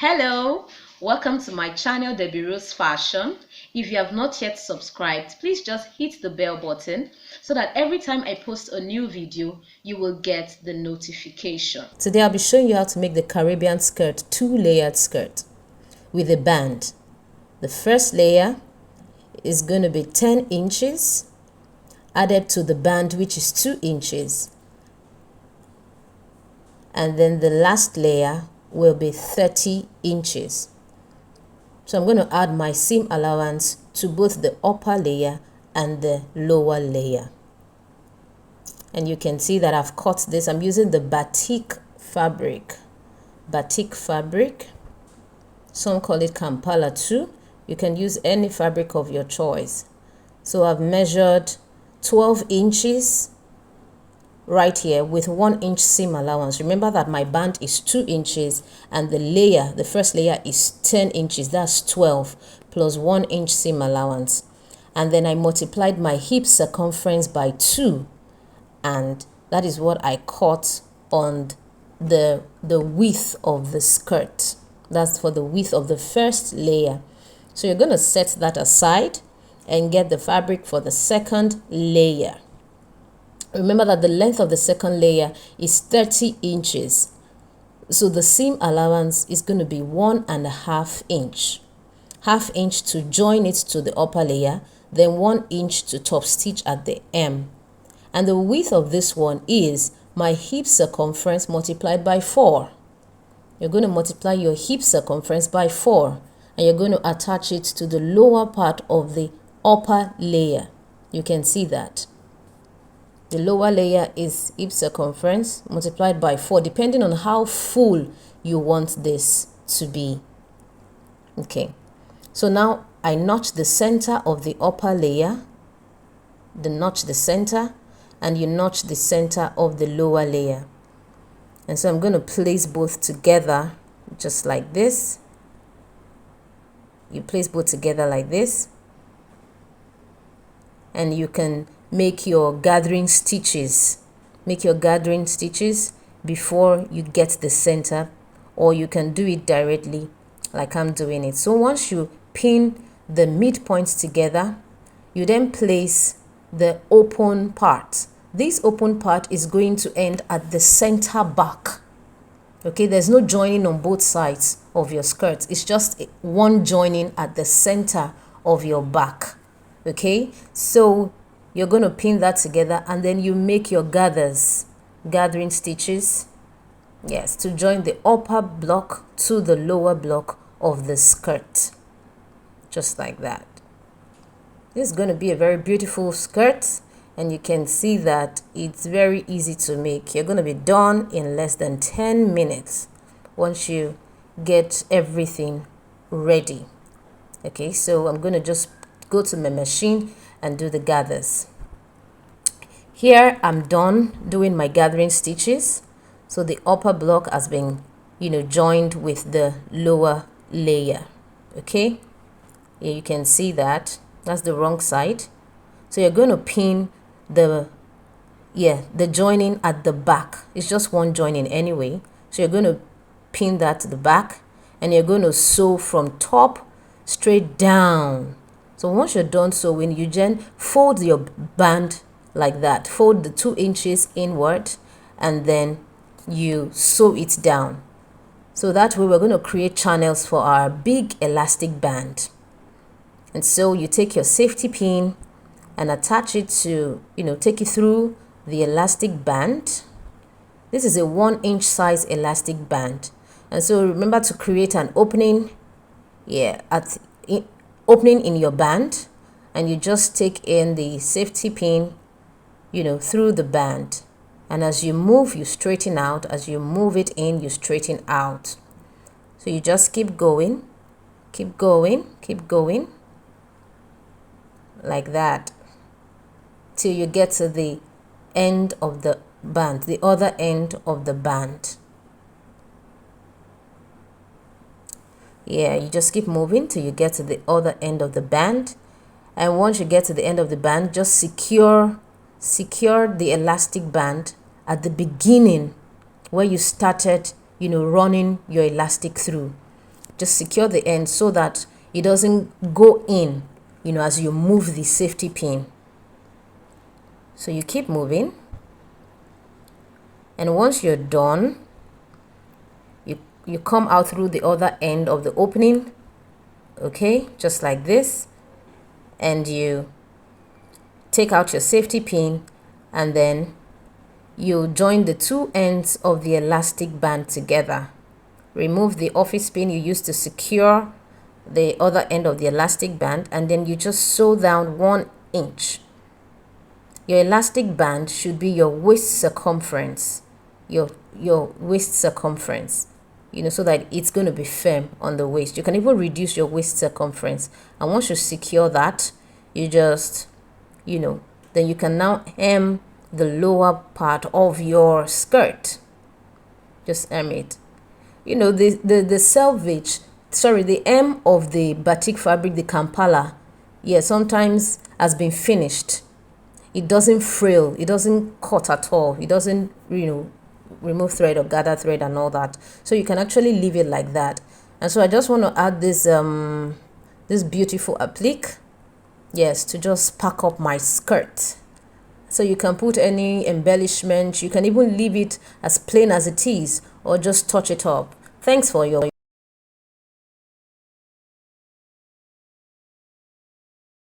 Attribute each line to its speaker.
Speaker 1: Hello, welcome to my channel Debbie Rose Fashion. If you have not yet subscribed, please just hit the bell button so that every time I post a new video, you will get the notification.
Speaker 2: Today I'll be showing you how to make the Caribbean skirt, two-layered skirt with a band. The first layer is going to be 10 inches added to the band, which is 2 inches. And then the last layer will be 30 inches. So I'm going to add my seam allowance to both the upper layer and the lower layer. And you can see that I've cut this. I'm using the batik fabric. Batik fabric. Some call it Kampala too. You can use any fabric of your choice. So I've measured 12 inches right here with 1 inch seam allowance. Remember that my band is 2 inches and the first layer is 10 inches. That's 12 plus 1 inch seam allowance. And then I multiplied my hip circumference by 2, and that is what I cut on the width of the skirt. That's for the width of the first layer. So you're going to set that aside and get the fabric for the second layer. Remember that the length of the second layer is 30 inches. So the seam allowance is going to be 1.5 inch. Half inch to join it to the upper layer, then 1 inch to top stitch at the hem. And the width of this one is my hip circumference multiplied by 4. You're going to multiply your hip circumference by 4, and you're going to attach it to the lower part of the upper layer. You can see that. The lower layer is hip circumference multiplied by 4, depending on how full you want this to be. Okay, so now I notch the center of the upper layer, notch the center, and you notch the center of the lower layer. And so I'm going to place both together just like this. You place both together like this, and you can make your gathering stitches. Make your gathering stitches before you get the center, or you can do it directly like I'm doing it. So once you pin the midpoints together, you then place the open part. This open part is going to end at the center back. Okay, there's no joining on both sides of your skirt. It's just one joining at the center of your back. Okay, so you're going to pin that together, and then you make your gathering stitches, yes, to join the upper block to the lower block of the skirt, just like that. This is going to be a very beautiful skirt, and you can see that it's very easy to make. You're going to be done in less than 10 minutes once you get everything ready. Okay, so I'm going to just go to my machine and do the gathers. Here I'm done doing my gathering stitches. So the upper block has been, joined with the lower layer. Okay, here you can see that. That's the wrong side. So you're going to pin the joining at the back. It's just one joining anyway. So you're going to pin that to the back, and you're going to sew from top straight down. So once you're done sewing, you then fold your band like that. Fold the 2 inches inward, and then you sew it down. So that way we're going to create channels for our big elastic band. And so you take your safety pin and attach it to, take it through the elastic band. This is a 1 inch size elastic band. And so remember to create an opening, opening in your band, and you just take in the safety pin, through the band. And as you move, you straighten out. As you move it in, you straighten out. So you just keep going, keep going, keep going, like that, till you get to the end of the band, the other end of the band. Yeah, you just keep moving till you get to the other end of the band. And once you get to the end of the band, just secure the elastic band at the beginning where you started, running your elastic through. just secure the end so that it doesn't go in, as you move the safety pin. So you keep moving, and once you're done, you come out through the other end of the opening, okay, just like this, and you take out your safety pin, and then you join the two ends of the elastic band together. Remove the office pin you used to secure the other end of the elastic band, and then you just sew down 1 inch. Your elastic band should be your waist circumference, your waist circumference, so that it's going to be firm on the waist. You can even reduce your waist circumference, and once you secure that, you just, then you can now hem the lower part of your skirt. Just hem it. The selvage, the hem of the batik fabric, the Kampala, sometimes has been finished. It doesn't frill, it doesn't cut at all, it doesn't, remove thread or gather thread and all that. So you can actually leave it like that. And so I just want to add this this beautiful applique, yes, to just pack up my skirt. So you can put any embellishment, you can even leave it as plain as it is, or just touch it up. Thanks for your